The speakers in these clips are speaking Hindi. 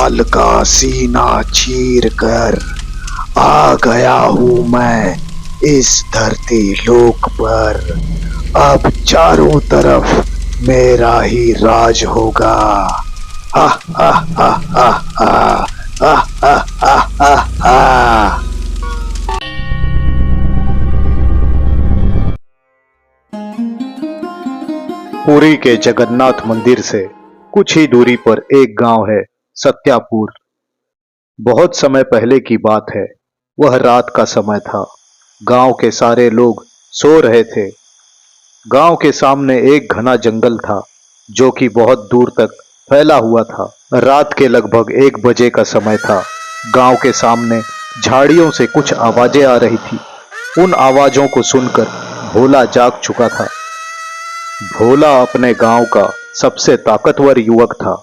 काल का सीना चीर कर आ गया हूँ मैं इस धरती लोक पर। अब चारों तरफ मेरा ही राज होगा। हा हा हा हा हा हा हा हा हा हा। पुरी के जगन्नाथ मंदिर से कुछ ही दूरी पर एक गांव है, सत्यापुर। बहुत समय पहले की बात है। वह रात का समय था। गांव के सारे लोग सो रहे थे। गांव के सामने एक घना जंगल था जो कि बहुत दूर तक फैला हुआ था। रात के लगभग 1 बजे का समय था। गांव के सामने झाड़ियों से कुछ आवाजें आ रही थी। उन आवाजों को सुनकर भोला जाग चुका था। भोला अपने गांव का सबसे ताकतवर युवक था।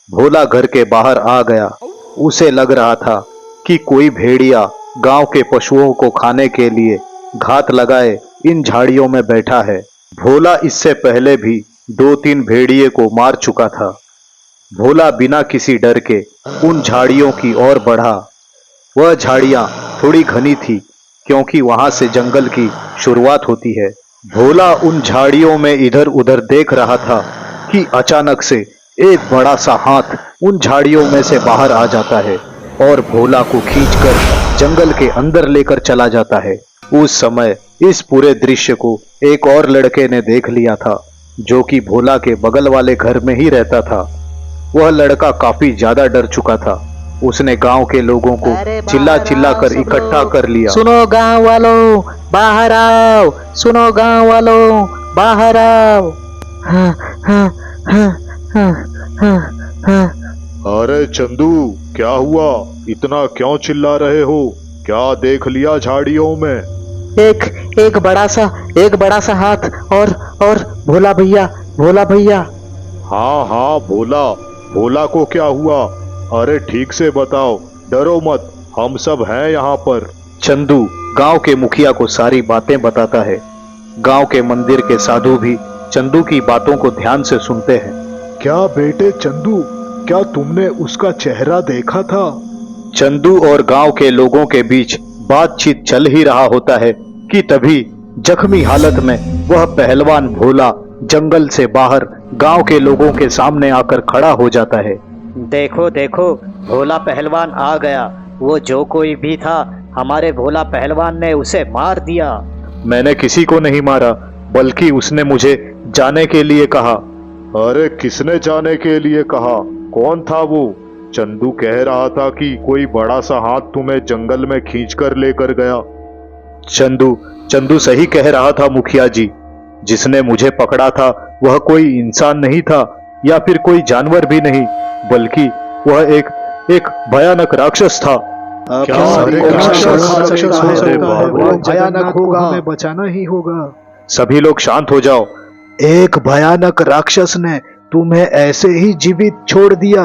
भोला घर के बाहर आ गया। उसे लग रहा था कि कोई भेड़िया गांव के पशुओं को खाने के लिए घात लगाए इन झाड़ियों में बैठा है। भोला इससे पहले भी 2-3 भेड़िए को मार चुका था। भोला बिना किसी डर के उन झाड़ियों की ओर बढ़ा। वह झाड़ियां थोड़ी घनी थी क्योंकि वहां से जंगल की शुरुआत होती है। भोला उन झाड़ियों में इधर उधर देख रहा था कि अचानक से एक बड़ा सा हाथ उन झाड़ियों में से बाहर आ जाता है और भोला को खींचकर जंगल के अंदर लेकर चला जाता है। उस समय इस पूरे दृश्य को एक और लड़के ने देख लिया था जो कि भोला के बगल वाले घर में ही रहता था। वह लड़का काफी ज्यादा डर चुका था। उसने गांव के लोगों को चिल्ला चिल्ला कर इकट्ठा कर लिया। सुनो गांव वालों, बाहर आओ। सुनो गांव वालों, बाहर आओ। हाँ हाँ हाँ हाँ हाँ हाँ। अरे चंदू, क्या हुआ? इतना क्यों चिल्ला रहे हो? क्या देख लिया झाड़ियों में? एक बड़ा सा हाथ और भोला भैया, भोला भैया। हाँ हाँ, भोला। भोला को क्या हुआ? अरे ठीक से बताओ, डरो मत, हम सब हैं यहाँ पर। चंदू गांव के मुखिया को सारी बातें बताता है। गांव के मंदिर के साधु भी चंदू की बातों को ध्यान से सुनते हैं। क्या बेटे चंदू, क्या तुमने उसका चेहरा देखा था? चंदू और गांव के लोगों के बीच बातचीत चल ही रहा होता है कि तभी जख्मी हालत में वह पहलवान भोला जंगल से बाहर गांव के लोगों के सामने आकर खड़ा हो जाता है। देखो देखो, भोला पहलवान आ गया। वो जो कोई भी था, हमारे भोला पहलवान ने उसे मार दिया। मैंने किसी को नहीं मारा, बल्कि उसने मुझे जाने के लिए कहा। अरे किसने जाने के लिए कहा? कौन था वो? चंदू कह रहा था कि कोई बड़ा सा हाथ तुम्हें जंगल में खींचकर लेकर गया। चंदू सही कह रहा था मुखिया जी। जिसने मुझे पकड़ा था वह कोई इंसान नहीं था या फिर कोई जानवर भी नहीं, बल्कि वह एक भयानक राक्षस था। क्या सारे राक्षस भयानक होगा, हमें बचाना ही होगा। सभी लोग शांत हो जाओ। एक भयानक राक्षस ने तुम्हें ऐसे ही जीवित छोड़ दिया।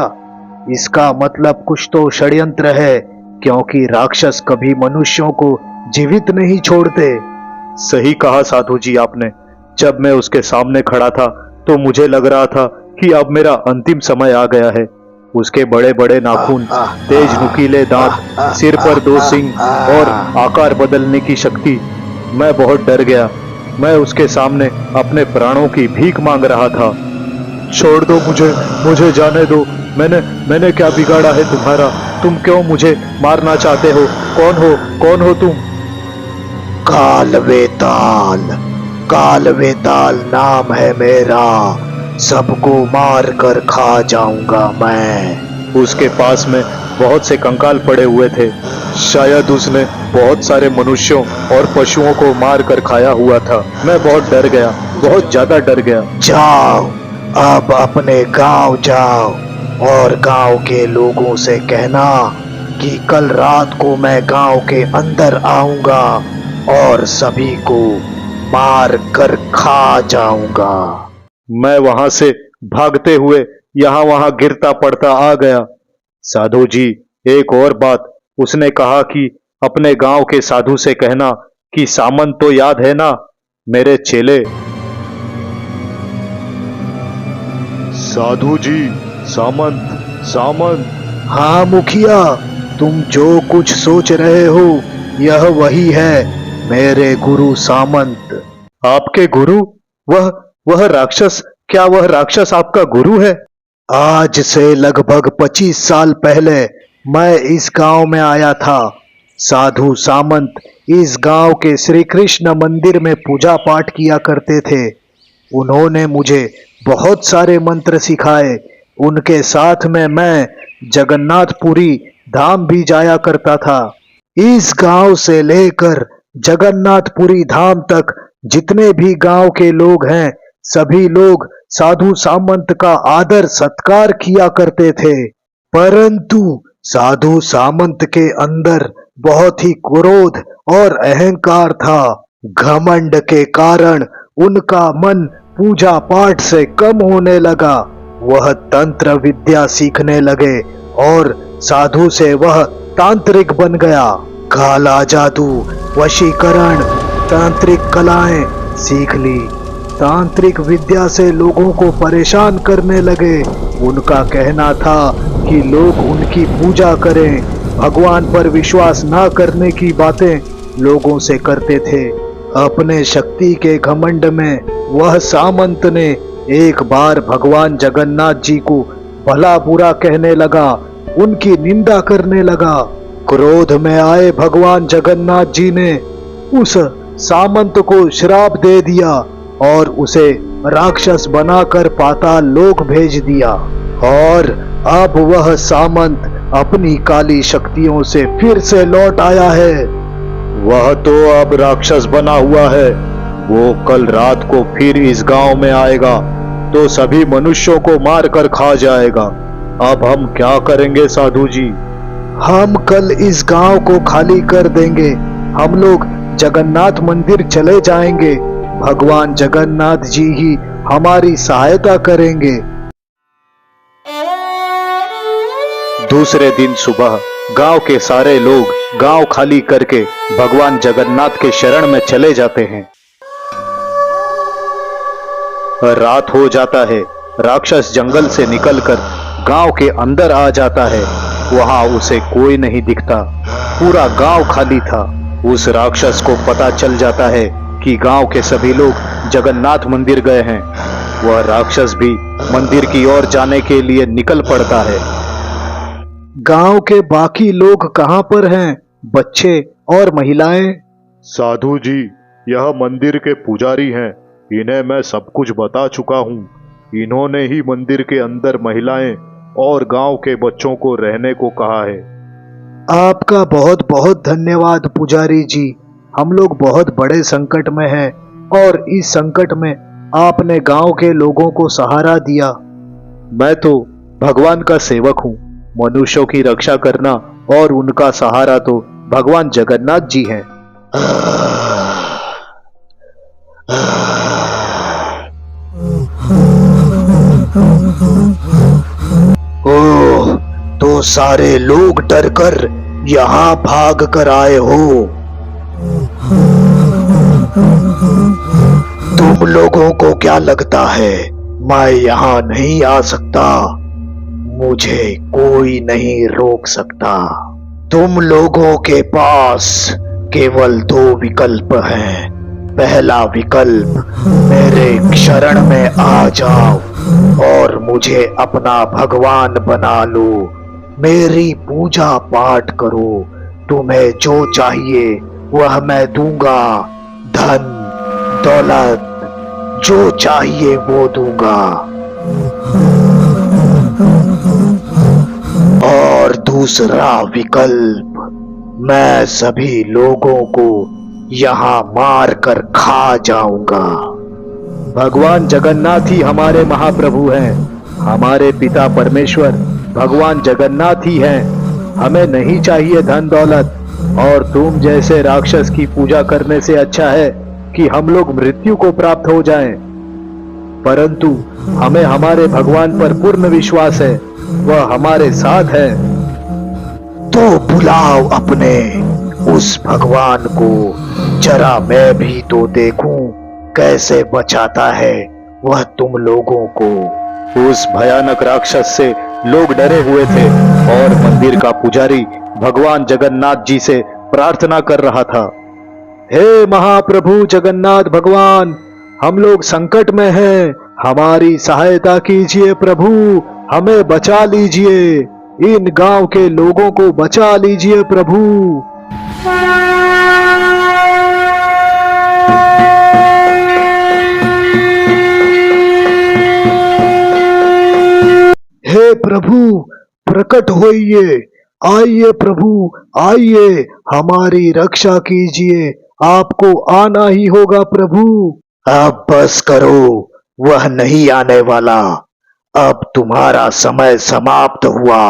इसका मतलब कुछ तो षड्यंत्र है, क्योंकि राक्षस कभी मनुष्यों को जीवित नहीं छोड़ते। सही कहा साधु जी आपने। जब मैं उसके सामने खड़ा था तो मुझे लग रहा था कि अब मेरा अंतिम समय आ गया है। उसके बड़े बड़े नाखून, तेज नुकीले दांत, सिर पर 2 सिंग और आकार बदलने की शक्ति। मैं बहुत डर गया। मैं उसके सामने अपने प्राणों की भीख मांग रहा था। छोड़ दो मुझे जाने दो। मैंने क्या बिगाड़ा है तुम्हारा? तुम क्यों मुझे मारना चाहते हो? कौन हो तुम? काल वेताल नाम है मेरा। सबको मार कर खा जाऊंगा मैं। उसके पास में बहुत से कंकाल पड़े हुए थे। शायद उसने बहुत सारे मनुष्यों और पशुओं को मार कर खाया हुआ था। मैं बहुत डर गया, बहुत ज्यादा डर गया। जाओ, अब अपने गांव जाओ और गांव के लोगों से कहना कि कल रात को मैं गांव के अंदर आऊंगा और सभी को मार कर खा जाऊंगा। मैं वहां से भागते हुए यहां वहां गिरता पड़ता आ गया। साधु जी, एक और बात, उसने कहा कि अपने गांव के साधु से कहना कि सामंत तो याद है ना, मेरे चेले। साधु जी, सामंत हाँ मुखिया, तुम जो कुछ सोच रहे हो यह वही है, मेरे गुरु सामंत। आपके गुरु? वह राक्षस, क्या वह राक्षस आपका गुरु है? आज से लगभग 25 साल पहले मैं इस गांव में आया था। साधु सामंत इस गांव के श्री कृष्ण मंदिर में पूजा पाठ किया करते थे। उन्होंने मुझे बहुत सारे मंत्र सिखाए। उनके साथ में मैं जगन्नाथपुरी धाम भी जाया करता था। इस गांव से लेकर जगन्नाथपुरी धाम तक जितने भी गांव के लोग हैं, सभी लोग साधु सामंत का आदर सत्कार किया करते थे। परंतु साधु सामंत के अंदर बहुत ही क्रोध और अहंकार था। घमंड के कारण उनका मन पूजा पाठ से कम होने लगा। वह तंत्र विद्या सीखने लगे और साधु से वह तांत्रिक बन गया। काला जादू, वशीकरण, तांत्रिक कलाएं सीख ली। तांत्रिक विद्या से लोगों को परेशान करने लगे। उनका कहना था कि लोग उनकी पूजा करें, भगवान पर विश्वास ना करने की बातें लोगों से करते थे। अपने शक्ति के घमंड में वह सामंत ने एक बार भगवान जगन्नाथ जी को भला बुरा कहने लगा, उनकी निंदा करने लगा। क्रोध में आए भगवान जगन्नाथ जी ने उस सामंत को श्राप दे दिया और उसे राक्षस बनाकर पाताल लोक भेज दिया। और अब वह सामंत अपनी काली शक्तियों से फिर से लौट आया है। वह तो अब राक्षस बना हुआ है। वो कल रात को फिर इस गांव में आएगा तो सभी मनुष्यों को मार कर खा जाएगा। अब हम क्या करेंगे साधु जी? हम कल इस गांव को खाली कर देंगे। हम लोग जगन्नाथ मंदिर चले जाएंगे। भगवान जगन्नाथ जी ही हमारी सहायता करेंगे। दूसरे दिन सुबह गांव के सारे लोग गांव खाली करके भगवान जगन्नाथ के शरण में चले जाते हैं। रात हो जाता है। राक्षस जंगल से निकलकर गांव के अंदर आ जाता है। वहां उसे कोई नहीं दिखता। पूरा गांव खाली था। उस राक्षस को पता चल जाता है कि गांव के सभी लोग जगन्नाथ मंदिर गए हैं। वह राक्षस भी मंदिर की ओर जाने के लिए निकल पड़ता है। गांव के बाकी लोग कहां पर हैं? बच्चे और महिलाएं? साधु जी, यह मंदिर के पुजारी हैं। इन्हें मैं सब कुछ बता चुका हूँ। इन्होंने ही मंदिर के अंदर महिलाएं और गांव के बच्चों को रहने को कहा है। आपका बहुत बहुत धन्यवाद पुजारी जी। हम लोग बहुत बड़े संकट में हैं और इस संकट में आपने गांव के लोगों को सहारा दिया। मैं तो भगवान का सेवक हूँ। मनुष्यों की रक्षा करना और उनका सहारा तो भगवान जगन्नाथ जी हैं। ओह, तो सारे लोग डरकर यहाँ भाग कर आए हो। तुम लोगों को क्या लगता है मैं यहाँ नहीं आ सकता? मुझे कोई नहीं रोक सकता। तुम लोगों के पास केवल 2 विकल्प हैं। पहला विकल्प, मेरे शरण में आ जाओ और मुझे अपना भगवान बना लो। मेरी पूजा पाठ करो। तुम्हें जो चाहिए वह मैं दूंगा। धन, दौलत, जो चाहिए वो दूंगा। और दूसरा विकल्प, मैं सभी लोगों को यहाँ मार कर खा जाऊंगा। भगवान जगन्नाथ ही हमारे महाप्रभु हैं। हमारे पिता परमेश्वर भगवान जगन्नाथ ही हैं। हमें नहीं चाहिए धन दौलत और तुम जैसे राक्षस की पूजा करने से अच्छा है कि हम लोग मृत्यु को प्राप्त हो जाएं। परंतु हमें हमारे भगवान पर पूर्ण विश्वास है। वह हमारे साथ है। तो बुलाओ अपने उस भगवान को। जरा मैं भी तो देखूं कैसे बचाता है वह तुम लोगों को। उस भयानक राक्षस से लोग डरे हुए थे और मंदिर का पुजारी भगवान जगन्नाथ जी से प्रार्थना कर रहा था। हे महाप्रभु जगन्नाथ भगवान, हम लोग संकट में हैं, हमारी सहायता कीजिए प्रभु, हमें बचा लीजिए, इन गांव के लोगों को बचा लीजिए प्रभु। हे प्रभु प्रकट होइए, आइए प्रभु आइए, हमारी रक्षा कीजिए, आपको आना ही होगा प्रभु। अब बस करो, वह नहीं आने वाला। अब तुम्हारा समय समाप्त हुआ।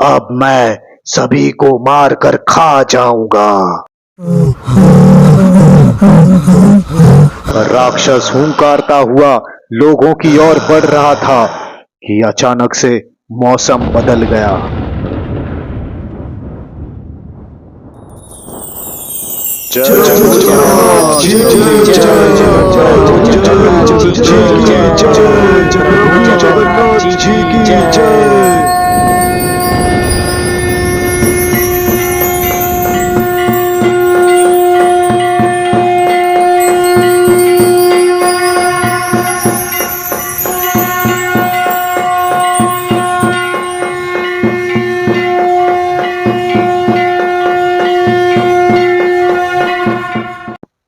अब मैं सभी को मारकर खा जाऊंगा। राक्षस हुंकारता हुआ लोगों की ओर बढ़ रहा था कि अचानक से मौसम बदल गया।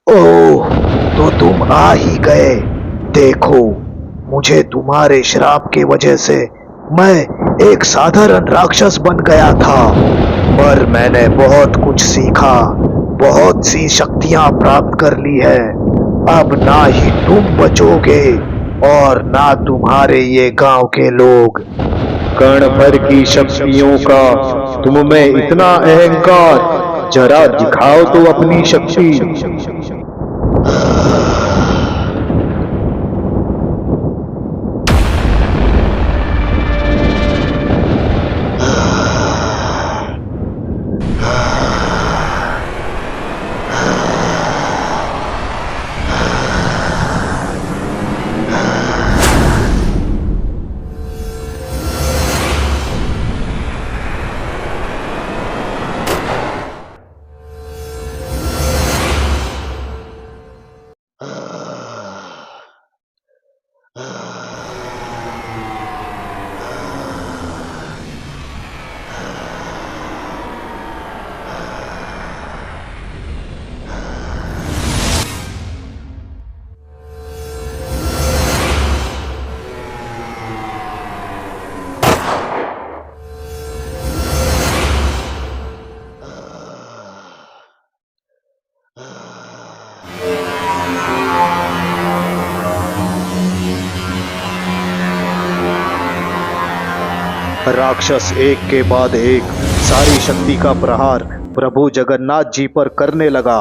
ओह, तो तुम आ ही गए। देखो, मुझे तुम्हारे श्राप की वजह से मैं एक साधारण राक्षस बन गया था, पर मैंने बहुत कुछ सीखा, बहुत सी शक्तियां प्राप्त कर ली है। अब ना ही तुम बचोगे और ना तुम्हारे ये गांव के लोग। कण भर की शक्तियों का तुम में इतना अहंकार, जरा दिखाओ तो अपनी शक्ति। राक्षस एक के बाद एक सारी शक्ति का प्रहार प्रभु जगन्नाथ जी पर करने लगा,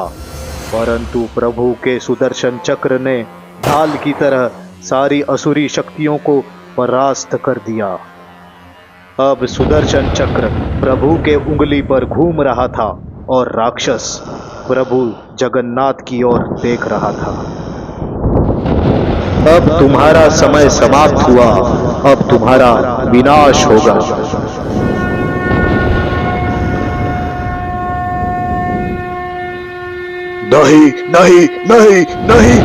परंतु प्रभु के सुदर्शन चक्र ने ढाल की तरह सारी असुरी शक्तियों को परास्त कर दिया। अब सुदर्शन चक्र प्रभु के उंगली पर घूम रहा था और राक्षस प्रभु जगन्नाथ की ओर देख रहा था। अब तुम्हारा समय समाप्त हुआ, अब तुम्हारा विनाश होगा। नहीं नहीं नहीं नहीं,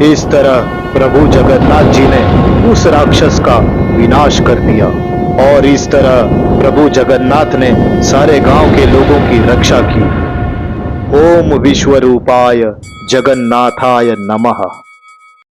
इस तरह प्रभु जगन्नाथ जी ने उस राक्षस का विनाश कर दिया और इस तरह प्रभु जगन्नाथ ने सारे गांव के लोगों की रक्षा की। ओम विश्वरूपाय जगन्नाथाय नमः।